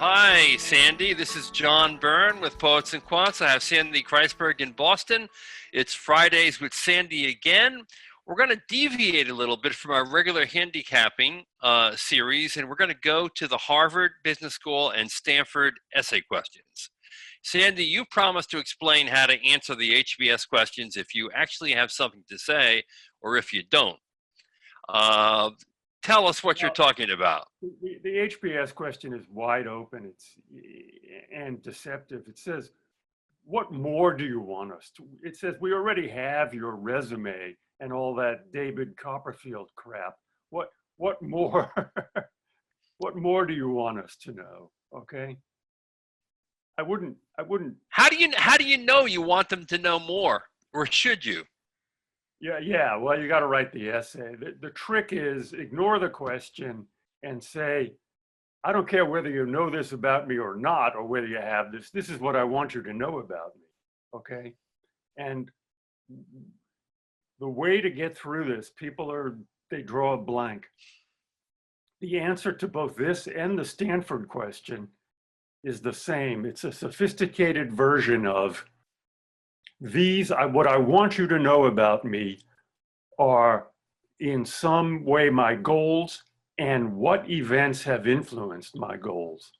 Hi, Sandy. This is John Byrne with Poets and Quants. I have Sandy Kreisberg in Boston. It's Fridays with Sandy again. We're going to deviate a little bit from our regular handicapping series, and we're going to go to the Harvard Business School and Stanford essay questions. Sandy, you promised to explain how to answer the HBS questions if you actually have something to say or if you don't. Tell us what you're talking about. The HBS question is wide open and deceptive. It says, what more do you want us to? It says, we already have your resume and all that David Copperfield crap. What more? What more do you want us to know? Okay. I wouldn't. How do you know you want them to know more, or should you? Yeah. Well, you got to write the essay. The trick is ignore the question and say, I don't care whether you know this about me or not, or whether you have this. This is what I want you to know about me. Okay. And the way to get through this, they draw a blank. The answer to both this and the Stanford question is the same. It's a sophisticated version of what I want you to know about me are in some way my goals and what events have influenced my goals.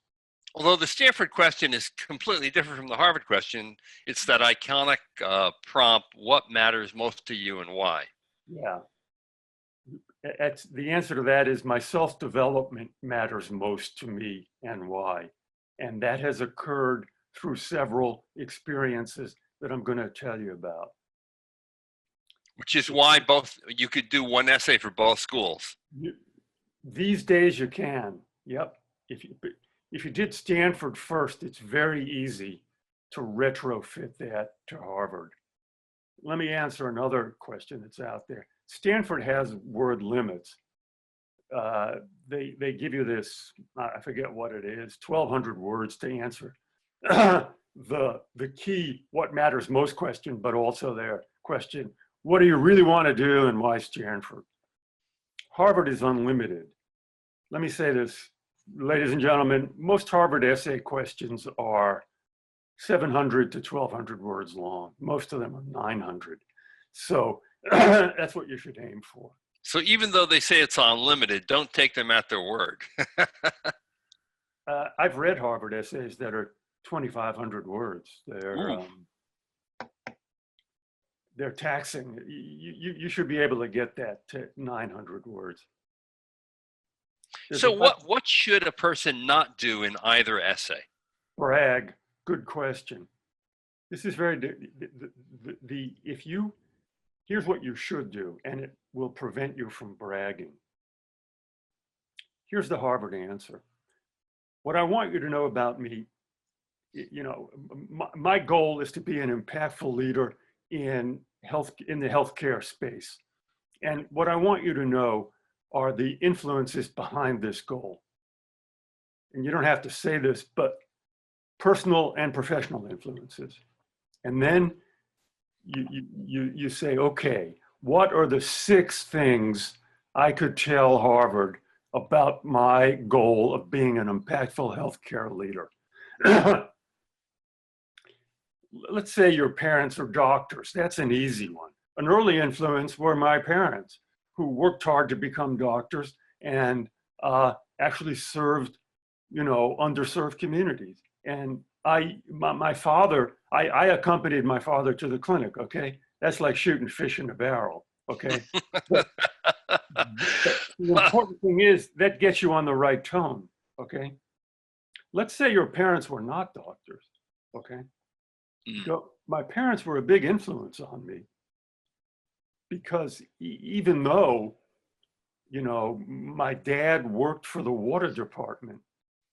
Although the Stanford question is completely different from the Harvard question, it's that iconic prompt, what matters most to you and why? Yeah. The answer to that is my self-development matters most to me and why. And that has occurred through several experiences that I'm going to tell you about. Which is why you could do one essay for both schools. These days you can. Yep. If you did Stanford first, it's very easy to retrofit that to Harvard. Let me answer another question that's out there. Stanford has word limits. They give you this, I forget what it is, 1,200 words to answer the key, what matters most question, but also their question, what do you really want to do and why Stanford? Harvard is unlimited. Let me say this, ladies and gentlemen, most Harvard essay questions are 700 to 1,200 words long. Most of them are 900. So that's what you should aim for. So even though they say it's unlimited, don't take them at their word. I've read Harvard essays that are 2,500 words. They're taxing. You should be able to get that to 900 words. So what should a person not do in either essay? Brag. Good question. This is very, here's what you should do, and it will prevent you from bragging. Here's the Harvard answer. What I want you to know about me, my goal is to be an impactful leader in the healthcare space. And what I want you to know are the influences behind this goal. And you don't have to say this, but personal and professional influences. And then you say, okay, what are the 6 things I could tell Harvard about my goal of being an impactful healthcare leader? Let's say your parents are doctors. That's an easy one. An early influence were my parents, who worked hard to become doctors and actually served, underserved communities. And I accompanied my father to the clinic, okay? That's like shooting fish in a barrel, okay? But the important thing is that gets you on the right tone, okay? Let's say your parents were not doctors, okay? So my parents were a big influence on me because even though, my dad worked for the water department,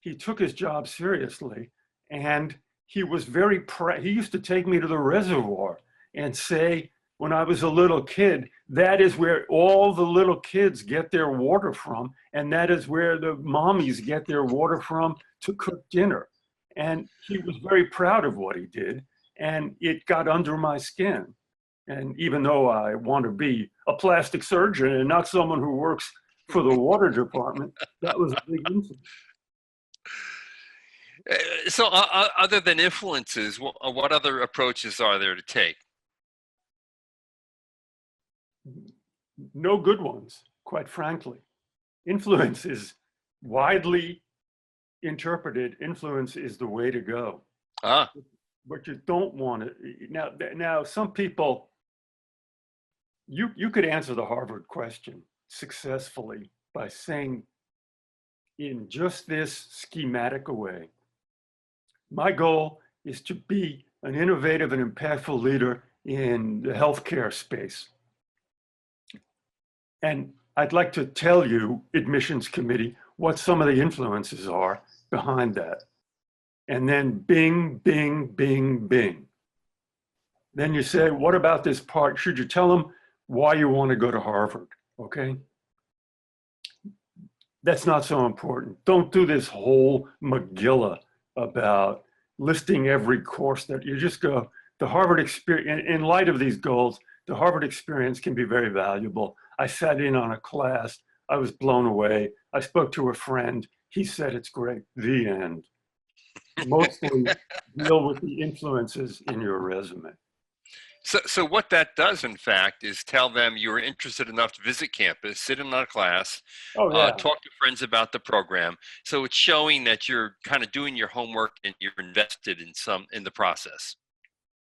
he took his job seriously, and he was he used to take me to the reservoir and say, when I was a little kid, that is where all the little kids get their water from, and that is where the mommies get their water from to cook dinner. And he was very proud of what he did, and it got under my skin. And even though I want to be a plastic surgeon and not someone who works for the water department, that was a big influence. So, other than influences, what other approaches are there to take? No good ones, quite frankly. Influence is widely interpreted. Influence is the way to go. Ah, But you don't want to. Now, some people, you could answer the Harvard question successfully by saying, in just this schematic a way, my goal is to be an innovative and impactful leader in the healthcare space. And I'd like to tell you, admissions committee, what some of the influences are behind that. And then bing, bing, bing, bing. Then you say, what about this part? Should you tell them why you want to go to Harvard? Okay. That's not so important. Don't do this whole Megillah about listing every course that you just go. The Harvard experience, in light of these goals, the Harvard experience can be very valuable. I sat in on a class. I was blown away. I spoke to a friend. He said it's great. The end. Mostly deal with the influences in your resume. so what that does, in fact, is tell them you're interested enough to visit campus, sit in on a class, Oh, yeah. talk to friends about the program. So it's showing that you're kind of doing your homework and you're invested in the process.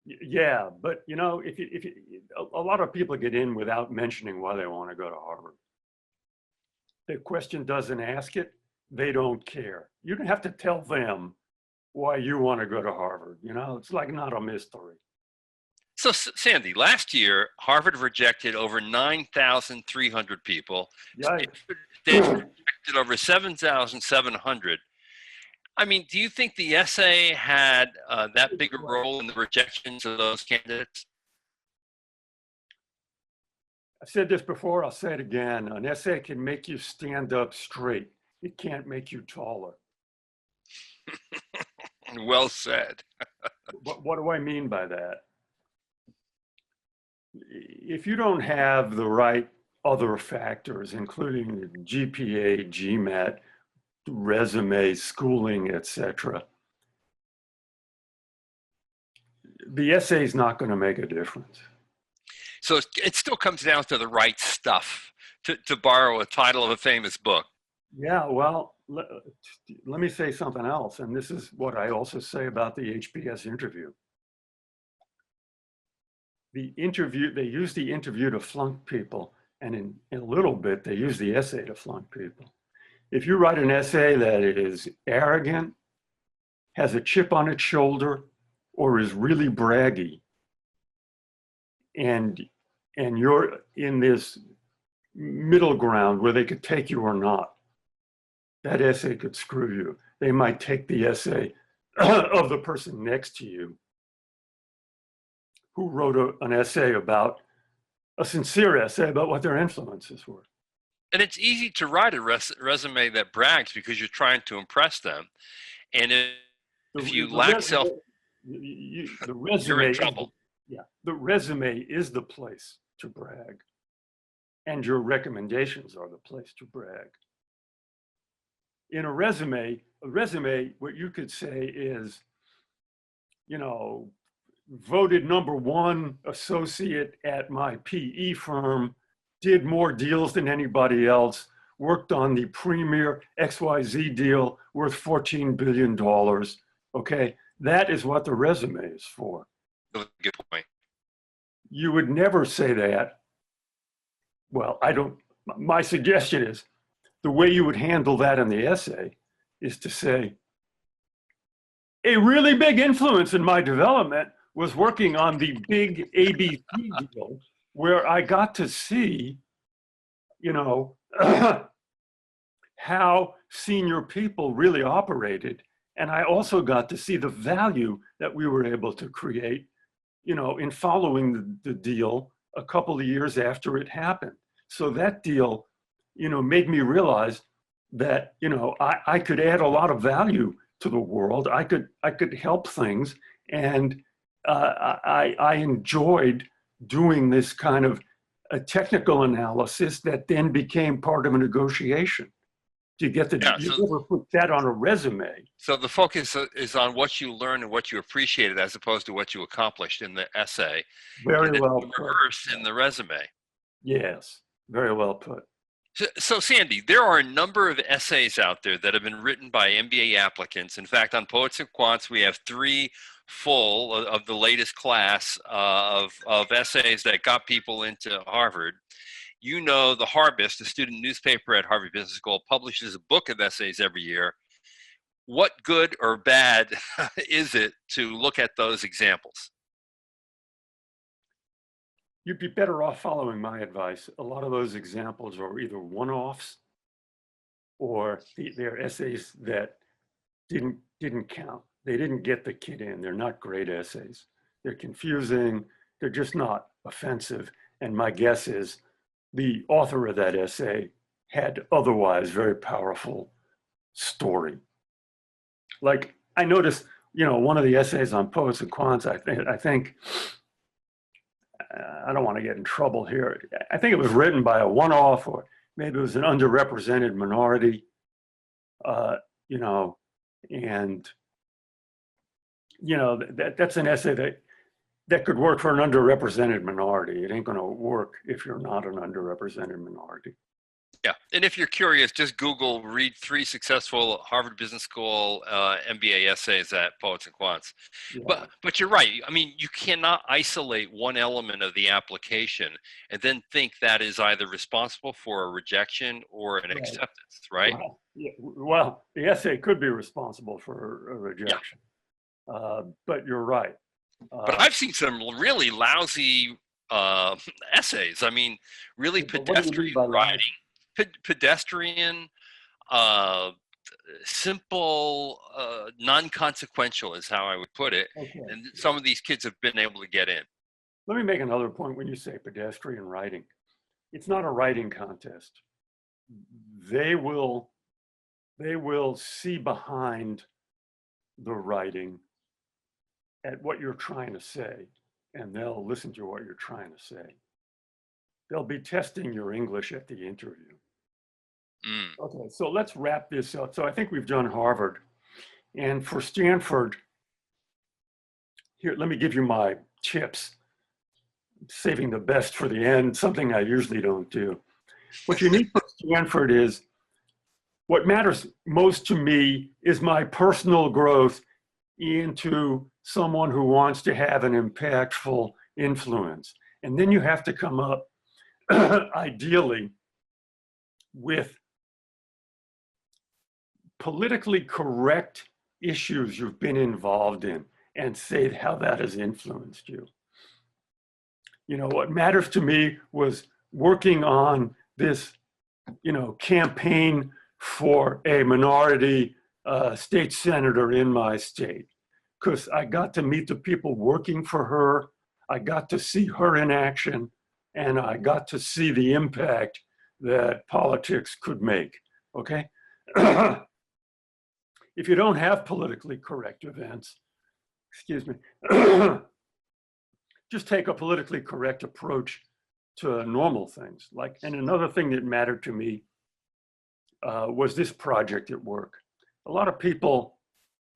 Yeah, but you know, if a lot of people get in without mentioning why they want to go to Harvard. The question doesn't ask it, they don't care. You don't have to tell them why you want to go to Harvard. You know, it's like not a mystery. So, Sandy, last year, Harvard rejected over 9,300 people. Yeah. Stanford rejected over 7,700. I mean, do you think the essay had that big a role in the rejections of those candidates? I've said this before, I'll say it again. An essay can make you stand up straight. It can't make you taller. Well said. What do I mean by that? If you don't have the right other factors, including the GPA, GMAT, resume, schooling, etc., the essay is not going to make a difference. So it still comes down to the right stuff, to borrow a title of a famous book. Yeah, well, let me say something else, and this is what I also say about the HBS interview. The interview, they use the interview to flunk people, and in a little bit, they use the essay to flunk people. If you write an essay that is arrogant, has a chip on its shoulder, or is really braggy, and you're in this middle ground where they could take you or not, that essay could screw you. They might take the essay of the person next to you who wrote an essay about, a sincere essay about what their influences were. And it's easy to write a resume that brags because you're trying to impress them. And if you lack self, the resume, you're in trouble. The resume is the place to brag, and your recommendations are the place to brag. In a resume, what you could say is, you know, voted #1 associate at my PE firm, did more deals than anybody else, worked on the premier XYZ deal worth $14 billion. Okay, that is what the resume is for. Good point. You would never say that. Well, my suggestion is the way you would handle that in the essay is to say, a really big influence in my development was working on the big ABC deal where I got to see, you know, how senior people really operated. And I also got to see the value that we were able to create, you know, in following the deal a couple of years after it happened. So that deal, you know, made me realize that, you know, I could add a lot of value to the world. I could help things. And I enjoyed doing this kind of a technical analysis that then became part of a negotiation. Do you get the, Yeah. you never put that on a resume. So the focus is on what you learned and what you appreciated as opposed to what you accomplished in the essay, Very and then well you put. rehearse in the resume. Yes, very well put. So, Sandy, there are a number of essays out there that have been written by MBA applicants. In fact, on Poets and Quants, we have 3 full of the latest class of essays that got people into Harvard. You know, the Harvest, the student newspaper at Harvard Business School, publishes a book of essays every year. What good or bad is it to look at those examples? You'd be better off following my advice. A lot of those examples are either one-offs or they're essays that didn't count. They didn't get the kid in. They're not great essays. They're confusing. They're just not offensive. And my guess is the author of that essay had otherwise very powerful story. Like I noticed, one of the essays on Poets and Quants, I think, I don't want to get in trouble here. I think it was written by a one-off, or maybe it was an underrepresented minority, and that's an essay that could work for an underrepresented minority. It ain't going to work if you're not an underrepresented minority. Yeah, and if you're curious, just Google, read 3 successful Harvard Business School MBA essays at Poets and Quants. Yeah. But you're right. I mean, you cannot isolate one element of the application and then think that is either responsible for a rejection or an acceptance, right? Well, the essay could be responsible for a rejection, but you're right. But I've seen some really lousy essays. I mean, really pedestrian writing. Pedestrian, simple, non-consequential is how I would put it. Okay. And some of these kids have been able to get in. Let me make another point when you say pedestrian writing. It's not a writing contest. They will see behind the writing at what you're trying to say, and they'll listen to what you're trying to say. They'll be testing your English at the interview. Okay, so let's wrap this up. So I think we've done Harvard. And for Stanford, here, let me give you my tips. Saving the best for the end, something I usually don't do. What you need for Stanford is, what matters most to me is my personal growth into someone who wants to have an impactful influence. And then you have to come up, ideally, with politically correct issues you've been involved in and say how that has influenced you. What matters to me was working on this, campaign for a minority state senator in my state, because I got to meet the people working for her. I got to see her in action, and I got to see the impact that politics could make, okay? If you don't have politically correct events, excuse me, just take a politically correct approach to normal things. And another thing that mattered to me was this project at work. A lot of people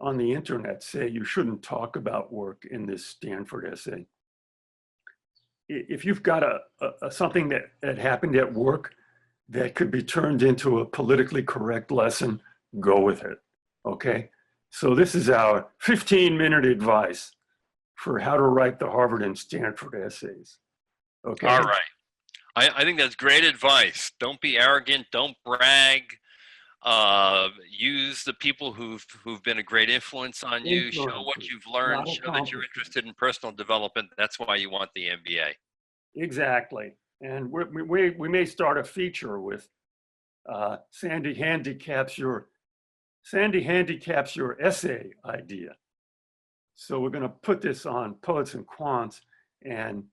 on the internet say you shouldn't talk about work in this Stanford essay. If you've got something that happened at work that could be turned into a politically correct lesson, go with it, okay? So this is our 15-minute advice for how to write the Harvard and Stanford essays, okay? All right. I think that's great advice. Don't be arrogant, don't brag. Use the people who've been a great influence on you, show what you've learned, show that you're interested in personal development. That's why you want the MBA. Exactly. And we may start a feature with Sandy handicaps your essay idea. So we're going to put this on Poets and Quants and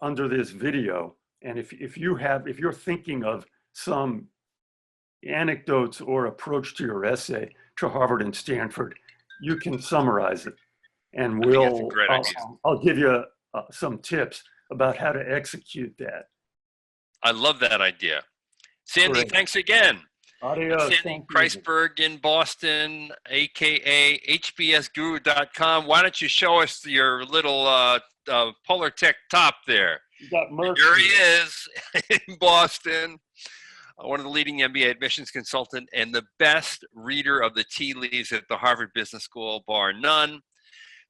under this video. And if you're thinking of some anecdotes or approach to your essay to Harvard and Stanford, you can summarize it. And I'll give you some tips about how to execute that. I love that idea. Sandy, Thanks again. Adios. Sandy Thank you. Kreisberg in Boston, aka HBSGuru.com. Why don't you show us your little Polar Tech top there? You got merch Here he here. is in Boston, one of the leading MBA admissions consultant and the best reader of the tea leaves at the Harvard Business School, bar none.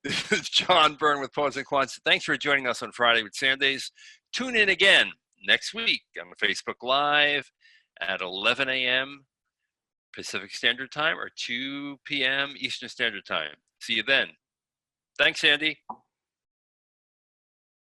This is John Byrne with Poets and Quants. Thanks for joining us on Friday with Sandays. Tune in again next week on Facebook Live at 11 a.m. Pacific Standard Time or 2 p.m. Eastern Standard Time. See you then. Thanks, Andy.